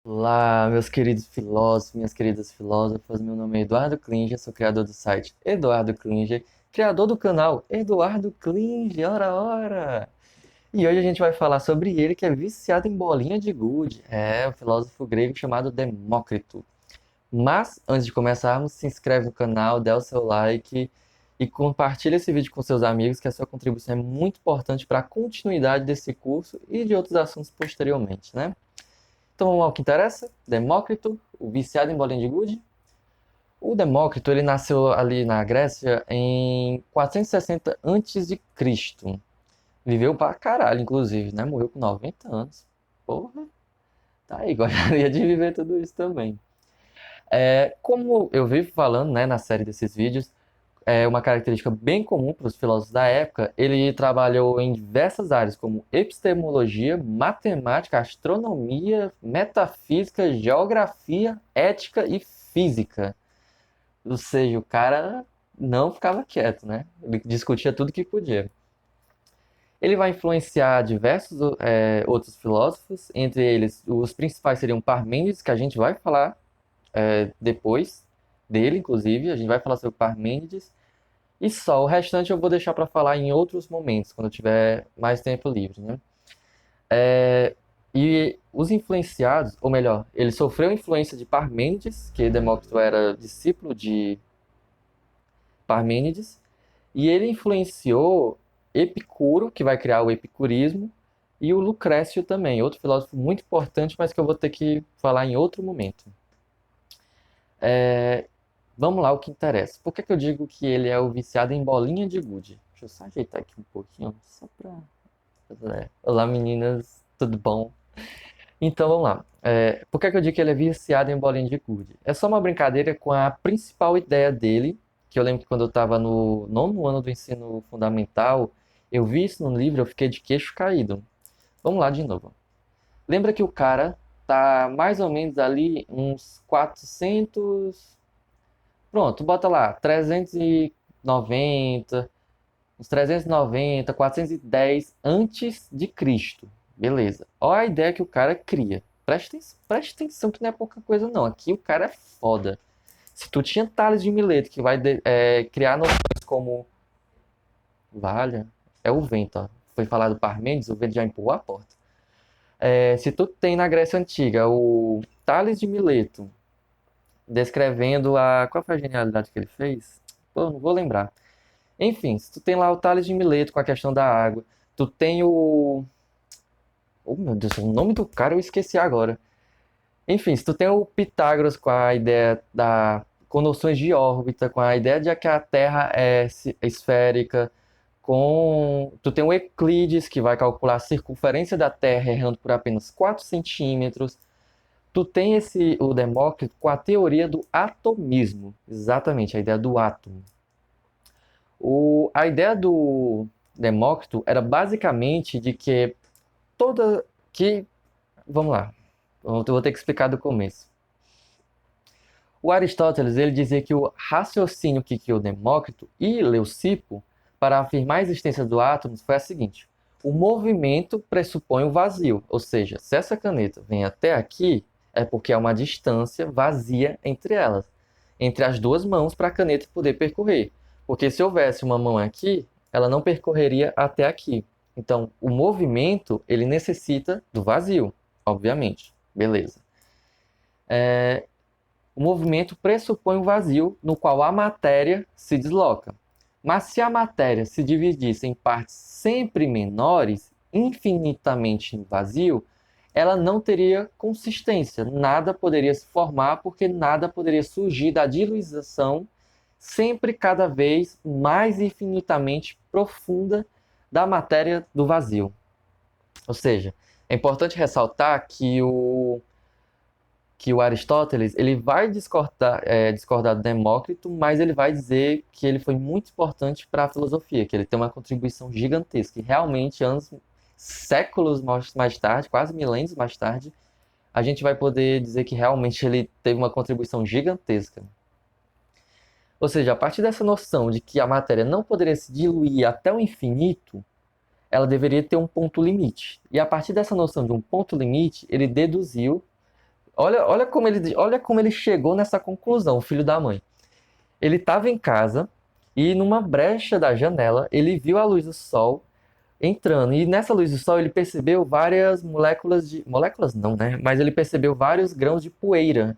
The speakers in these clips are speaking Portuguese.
Olá, meus queridos filósofos, minhas queridas filósofas. Meu nome é Eduardo Klinger, sou criador do site Eduardo Klinger, criador do canal Eduardo Klinger, ora ora! E hoje a gente vai falar sobre ele que é viciado em bolinha de gude. É, o filósofo grego chamado Demócrito. Mas, antes de começarmos, se inscreve no canal, dá o seu like e compartilha esse vídeo com seus amigos, que a sua contribuição é muito importante para a continuidade desse curso e de outros assuntos posteriormente, né? Então vamos ao que interessa. Demócrito, o viciado em bolinha de gude. O Demócrito, ele nasceu ali na Grécia em 460 a.C. Viveu pra caralho, inclusive, né? Morreu com 90 anos. Porra, tá aí, gostaria de viver tudo isso também. Como eu vivo falando, né, na série desses vídeos, é uma característica bem comum para os filósofos da época. Ele trabalhou em diversas áreas, como epistemologia, matemática, astronomia, metafísica, geografia, ética e física. Ou seja, o cara não ficava quieto, né? Ele discutia tudo que podia. Ele vai influenciar diversos outros filósofos, entre eles os principais seriam Parmênides, que a gente vai falar depois dele, inclusive, a gente vai falar sobre Parmênides. E só, o restante eu vou deixar para falar em outros momentos, quando eu tiver mais tempo livre, né? E os influenciados, ou melhor, ele sofreu influência de Parmênides, que Demócrito era discípulo de Parmênides, e ele influenciou Epicuro, que vai criar o epicurismo, e o Lucrécio também, outro filósofo muito importante, mas que eu vou ter que falar em outro momento. Vamos lá, o que interessa. Por que eu digo que ele é o viciado em bolinha de gude? Deixa eu só ajeitar aqui um pouquinho, só pra... Olá, meninas, tudo bom? Então, vamos lá. Por que eu digo que ele é viciado em bolinha de gude? É só uma brincadeira com a principal ideia dele, que eu lembro que quando eu estava no nono ano do ensino fundamental, eu vi isso no livro, eu fiquei de queixo caído. Vamos lá de novo. Lembra que o cara tá mais ou menos ali uns 400... Pronto, bota lá, 390, uns 390, 410 antes de Cristo. Beleza. Olha a ideia que o cara cria. Preste atenção que não é pouca coisa não. Aqui o cara é foda. Se tu tinha Tales de Mileto que vai criar noções como... Valha, é o vento, ó. Foi falado Parmênides, o vento já empurrou a porta. Se tu tem na Grécia Antiga o Tales de Mileto descrevendo a... Qual foi a genialidade que ele fez? Pô, não vou lembrar. Enfim, se tu tem lá o Tales de Mileto com a questão da água, tu tem o... Oh, meu Deus, o nome do cara eu esqueci agora. Enfim, se tu tem o Pitágoras com a ideia da... com noções de órbita, com a ideia de que a Terra é esférica, com... Tu tem o Euclides, que vai calcular a circunferência da Terra errando por apenas 4 centímetros. Tu tem o Demócrito com a teoria do atomismo. Exatamente, a ideia do átomo. A ideia do Demócrito era basicamente de que toda... que... Vamos lá, eu vou ter que explicar do começo. O Aristóteles ele dizia que o raciocínio que criou Demócrito e Leucipo para afirmar a existência do átomo foi a seguinte: o movimento pressupõe o vazio, ou seja, se essa caneta vem até aqui, é porque há uma distância vazia entre elas, entre as duas mãos para a caneta poder percorrer. Porque se houvesse uma mão aqui, ela não percorreria até aqui. Então, o movimento ele necessita do vazio, obviamente. Beleza. O movimento pressupõe um vazio no qual a matéria se desloca. Mas se a matéria se dividisse em partes sempre menores, infinitamente no vazio, ela não teria consistência, nada poderia se formar porque nada poderia surgir da diluição sempre cada vez mais infinitamente profunda da matéria do vazio. Ou seja, é importante ressaltar que o Aristóteles ele vai discordar do Demócrito, mas ele vai dizer que ele foi muito importante para a filosofia, que ele tem uma contribuição gigantesca. E realmente, séculos mais tarde, quase milênios mais tarde, a gente vai poder dizer que realmente ele teve uma contribuição gigantesca. Ou seja, a partir dessa noção de que a matéria não poderia se diluir até o infinito, ela deveria ter um ponto limite. E a partir dessa noção de um ponto limite, ele deduziu Olha como ele chegou nessa conclusão, o filho da mãe. Ele estava em casa e numa brecha da janela ele viu a luz do sol entrando. E nessa luz do sol ele percebeu várias moléculas de. Moléculas não, né? Mas ele percebeu vários grãos de poeira.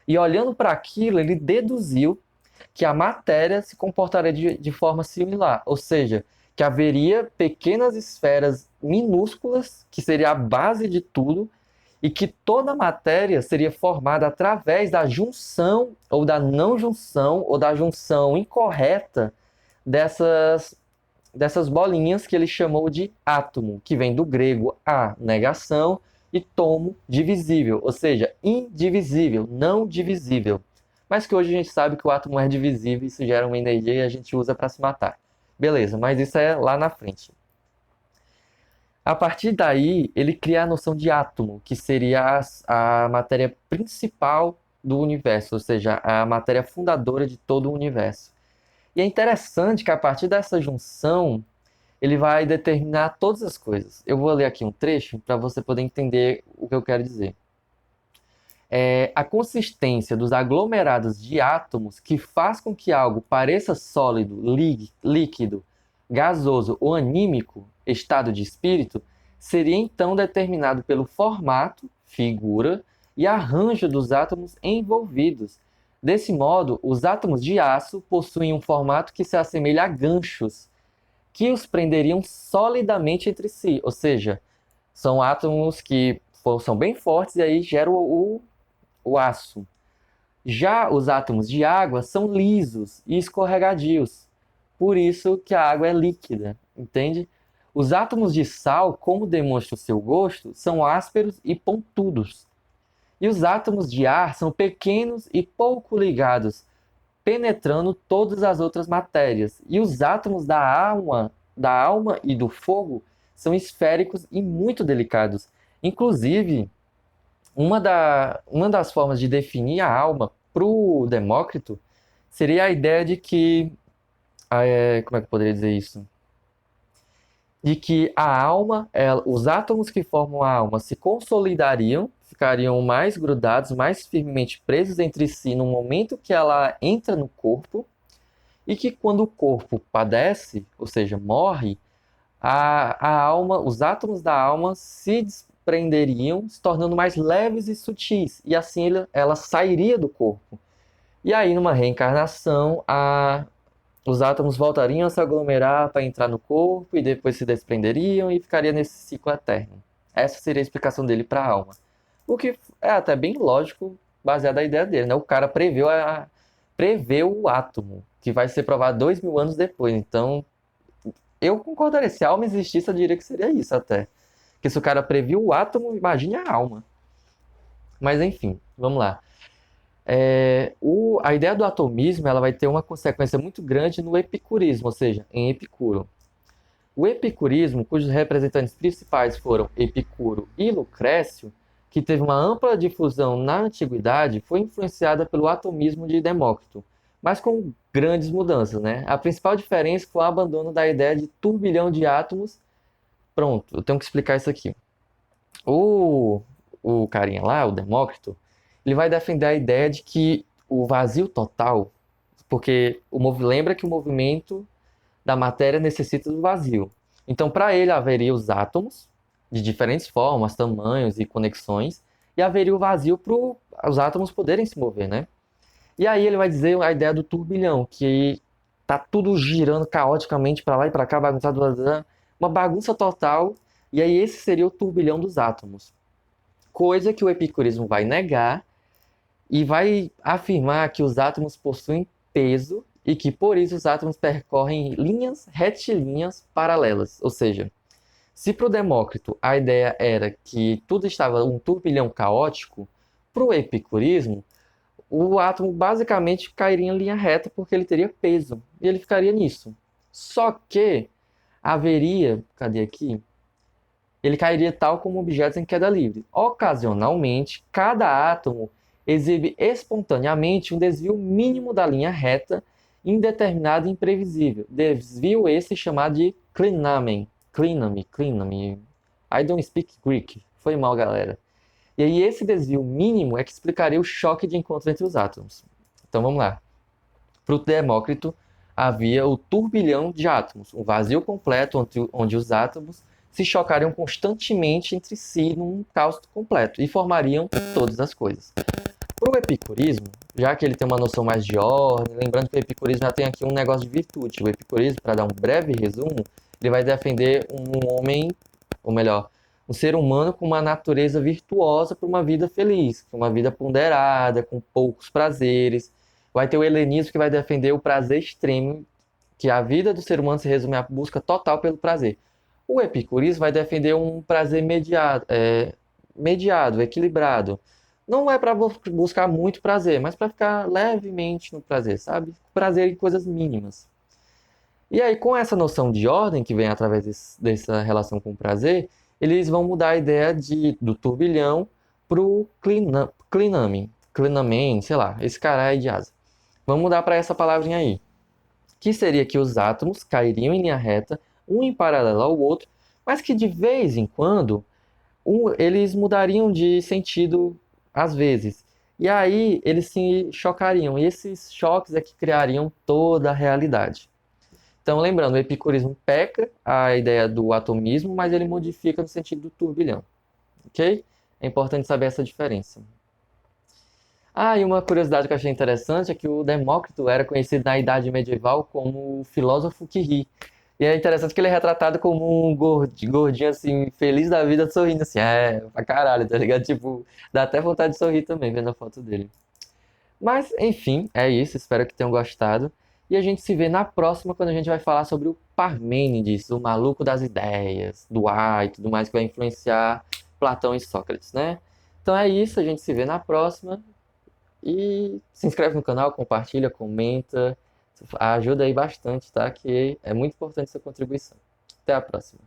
E olhando para aquilo, ele deduziu que a matéria se comportaria de forma similar. Ou seja, que haveria pequenas esferas minúsculas, que seria a base de tudo, e que toda a matéria seria formada através da junção, ou da não junção, ou da junção incorreta dessas bolinhas que ele chamou de átomo, que vem do grego a, negação, e tomo, divisível, ou seja, indivisível, não divisível. Mas que hoje a gente sabe que o átomo é divisível, isso gera uma energia e a gente usa para se matar. Beleza, mas isso é lá na frente. A partir daí, ele cria a noção de átomo, que seria a matéria principal do universo, ou seja, a matéria fundadora de todo o universo. E é interessante que a partir dessa junção, ele vai determinar todas as coisas. Eu vou ler aqui um trecho para você poder entender o que eu quero dizer. A consistência dos aglomerados de átomos que faz com que algo pareça sólido, líquido, gasoso ou anímico, estado de espírito, seria então determinado pelo formato, figura e arranjo dos átomos envolvidos. Desse modo, os átomos de aço possuem um formato que se assemelha a ganchos, que os prenderiam solidamente entre si, ou seja, são átomos que são bem fortes e aí geram o aço. Já os átomos de água são lisos e escorregadios, por isso que a água é líquida, entende? Os átomos de sal, como demonstra o seu gosto, são ásperos e pontudos. E os átomos de ar são pequenos e pouco ligados, penetrando todas as outras matérias. E os átomos da alma e do fogo são esféricos e muito delicados. Inclusive, uma das formas de definir a alma para o Demócrito seria a ideia de que. Como é que eu poderia dizer isso? De que a alma, os átomos que formam a alma se consolidariam, ficariam mais grudados, mais firmemente presos entre si no momento que ela entra no corpo, e que quando o corpo padece, ou seja, morre, a alma, os átomos da alma se desprenderiam, se tornando mais leves e sutis, e assim ela sairia do corpo. E aí, numa reencarnação, os átomos voltariam a se aglomerar para entrar no corpo e depois se desprenderiam e ficaria nesse ciclo eterno. Essa seria a explicação dele para a alma. O que é até bem lógico, baseado na ideia dele, né? O cara preveu o átomo, que vai ser provado 2000 anos depois. Então, eu concordaria. Se a alma existisse, eu diria que seria isso até. Porque se o cara previu o átomo, imagine a alma. Mas enfim, vamos lá. A ideia do atomismo ela vai ter uma consequência muito grande no epicurismo, ou seja, em Epicuro. O epicurismo, cujos representantes principais foram Epicuro e Lucrécio, que teve uma ampla difusão na antiguidade, foi influenciada pelo atomismo de Demócrito, mas com grandes mudanças, né? A principal diferença foi o abandono da ideia de turbilhão de átomos. Pronto, eu tenho que explicar isso aqui. O carinha lá, o Demócrito, ele vai defender a ideia de que o vazio total, porque lembra que o movimento da matéria necessita do vazio. Então, para ele, haveria os átomos, de diferentes formas, tamanhos e conexões, e haveria o vazio para os átomos poderem se mover, né? E aí ele vai dizer a ideia do turbilhão, que tá tudo girando caoticamente para lá e para cá, bagunçado, uma bagunça total, e aí esse seria o turbilhão dos átomos. Coisa que o epicurismo vai negar e vai afirmar que os átomos possuem peso e que por isso os átomos percorrem linhas retilíneas paralelas. Ou seja, se para o Demócrito a ideia era que tudo estava um turbilhão caótico, para o epicurismo o átomo basicamente cairia em linha reta porque ele teria peso e ele ficaria nisso. Só que haveria, cadê aqui? Ele cairia tal como objetos em queda livre. Ocasionalmente, cada átomo exibe espontaneamente um desvio mínimo da linha reta, indeterminado e imprevisível. Desvio esse chamado de clinamen. Cliname. I don't speak Greek. Foi mal, galera. E aí esse desvio mínimo é que explicaria o choque de encontro entre os átomos. Então vamos lá. Para o Demócrito, havia o turbilhão de átomos, um vazio completo onde os átomos se chocariam constantemente entre si num caos completo e formariam todas as coisas. Para o epicurismo, já que ele tem uma noção mais de ordem, lembrando que o epicurismo já tem aqui um negócio de virtude. O epicurismo, para dar um breve resumo, ele vai defender um homem, ou melhor, um ser humano com uma natureza virtuosa para uma vida feliz, uma vida ponderada, com poucos prazeres. Vai ter o helenismo que vai defender o prazer extremo, que a vida do ser humano se resume à busca total pelo prazer. O epicurismo vai defender um prazer mediado, equilibrado. Não é para buscar muito prazer, mas para ficar levemente no prazer, sabe? Prazer em coisas mínimas. E aí, com essa noção de ordem que vem através dessa relação com o prazer, eles vão mudar a ideia do turbilhão para o clinamen, sei lá, esse cara aí de asa. Vamos mudar para essa palavrinha aí, que seria que os átomos cairiam em linha reta, um em paralelo ao outro, mas que de vez em quando eles mudariam de sentido às vezes. E aí eles se chocariam, e esses choques é que criariam toda a realidade. Então, lembrando, o epicurismo peca a ideia do atomismo, mas ele modifica no sentido do turbilhão. Ok? É importante saber essa diferença. Ah, e uma curiosidade que eu achei interessante é que o Demócrito era conhecido na Idade Medieval como o filósofo que ri. E é interessante que ele é retratado como um gordinho, assim, feliz da vida, sorrindo, assim, pra caralho, tá ligado? Tipo, dá até vontade de sorrir também, vendo a foto dele. Mas, enfim, é isso, espero que tenham gostado. E a gente se vê na próxima, quando a gente vai falar sobre o Parmênides, o maluco das ideias, do ar e tudo mais, que vai influenciar Platão e Sócrates, né? Então é isso, a gente se vê na próxima. E se inscreve no canal, compartilha, comenta. Ajuda aí bastante, tá? Que é muito importante essa contribuição. Até a próxima.